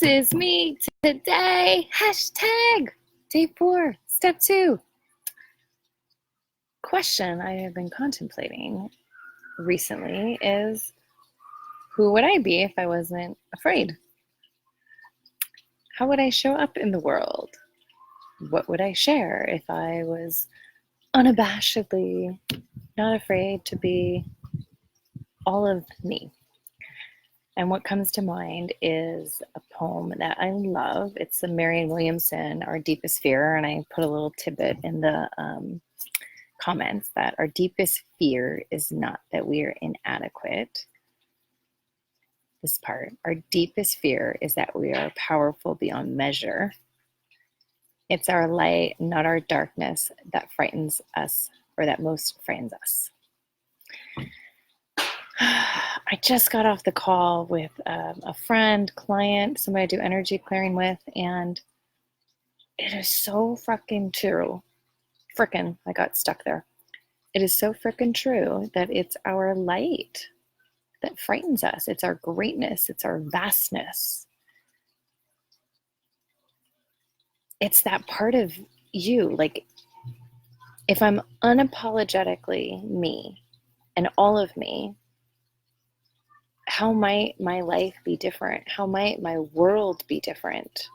is me today. Hashtag day 4, step 2. Question I have been contemplating recently is, who would I be if I wasn't afraid? How would I show up in the world? What would I share if I was unabashedly not afraid to be all of me? And what comes to mind is a poem that I love. It's the Marianne Williamson, Our Deepest Fear. And I put a little tidbit in the comments that our deepest fear is not that we are inadequate. This part, our deepest fear is that we are powerful beyond measure. It's our light, not our darkness, that frightens us, or that most frightens us. I just got off the call with a friend, client, somebody I do energy clearing with, and it is so freaking true. I got stuck there. It is so freaking true that it's our light that frightens us. It's our greatness. It's our vastness. It's that part of you. Like, if I'm unapologetically me and all of me, how might my life be different? How might my world be different?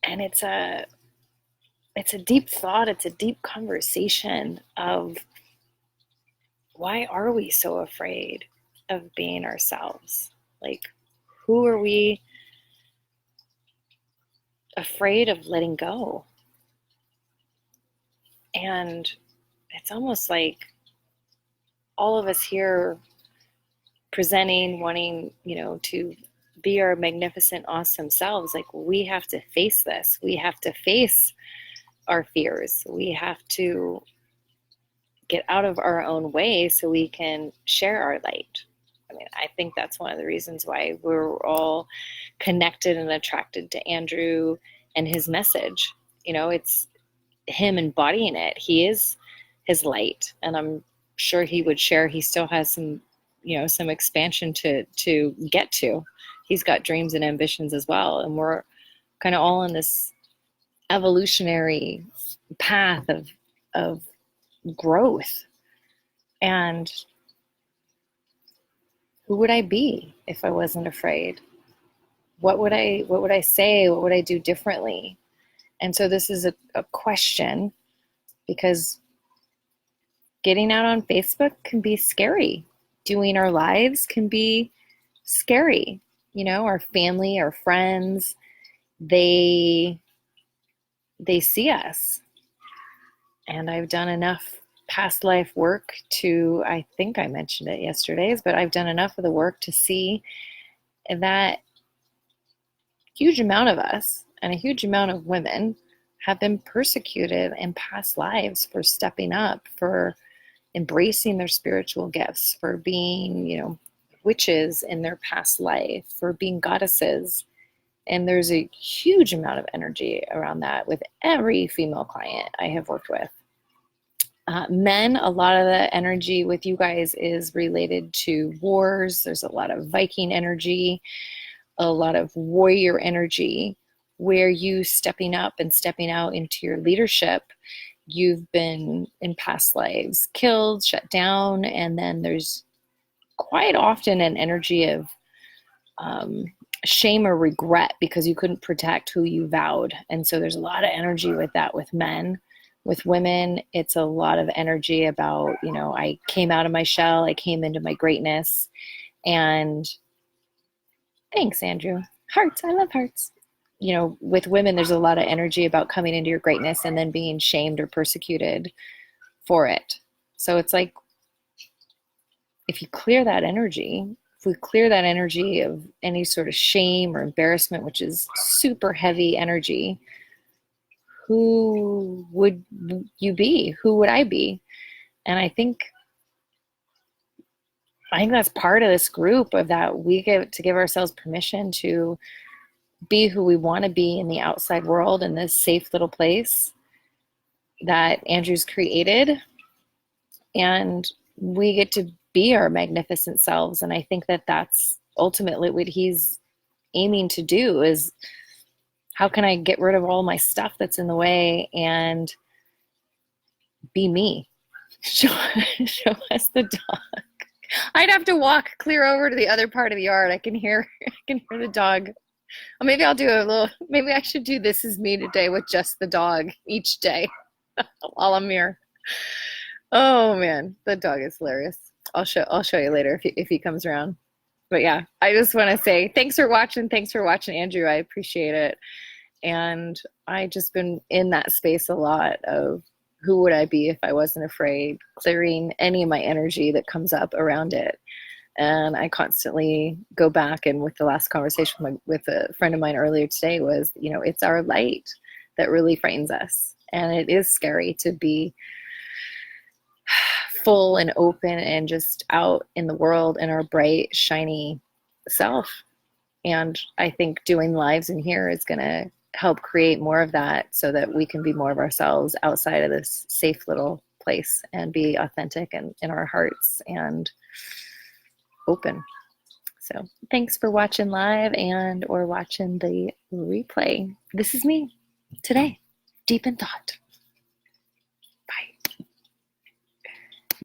And it's a deep thought. It's a deep conversation of, why are we so afraid of being ourselves? Like, who are we afraid of letting go? And it's almost like all of us here presenting, wanting, to be our magnificent, awesome selves. Like, we have to face this. We have to face our fears. We have to get out of our own way so we can share our light. I mean, I think that's one of the reasons why we're all connected and attracted to Andrew and his message. It's him embodying it. He is his light, and I'm sure he would share. He still has some expansion to get to. He's got dreams and ambitions as well, and we're kind of all in this evolutionary path of growth. And who would I be if I wasn't afraid? What would I say? What would I do differently? And so this is a question, because getting out on Facebook can be scary. Doing our lives can be scary. Our family, our friends, they see us. And I've done enough past life work to, I think I mentioned it yesterday's, but I've done enough of the work to see that huge amount of us and a huge amount of women have been persecuted in past lives for stepping up, for embracing their spiritual gifts, for being, witches in their past life, for being goddesses. And there's a huge amount of energy around that with every female client I have worked with. Men, a lot of the energy with you guys is related to wars. There's a lot of Viking energy, a lot of warrior energy, where you stepping up and stepping out into your leadership. You've been in past lives killed, shut down, and then there's quite often an energy of shame or regret because you couldn't protect who you vowed. And so there's a lot of energy with that with men. With women, it's a lot of energy about, I came out of my shell, I came into my greatness. And thanks, Andrew. Hearts, I love hearts. With women, there's a lot of energy about coming into your greatness and then being shamed or persecuted for it. So it's like, if you clear that energy, if we clear that energy of any sort of shame or embarrassment, which is super heavy energy, who would you be? Who would I be? And I think that's part of this group, of that we get to give ourselves permission to be who we want to be in the outside world, in this safe little place that Andrew's created. And we get to be our magnificent selves. And I think that that's ultimately what he's aiming to do is, how can I get rid of all my stuff that's in the way and be me? Show us the dog. I'd have to walk clear over to the other part of the yard. I can hear the dog. Or maybe I'll do maybe I should do This Is Me today with just the dog each day while I'm here. Oh man, the dog is hilarious. I'll show you later if he comes around. But yeah, I just want to say thanks for watching. Thanks for watching, Andrew. I appreciate it. And I just been in that space a lot of who would I be if I wasn't afraid, clearing any of my energy that comes up around it. And I constantly go back, and with the last conversation with a friend of mine earlier today was, it's our light that really frightens us. And it is scary to be full and open and just out in the world in our bright, shiny self. And I think doing lives in here is going to help create more of that, so that we can be more of ourselves outside of this safe little place and be authentic and in our hearts and open. So thanks for watching live or watching the replay. This is me today, deep in thought.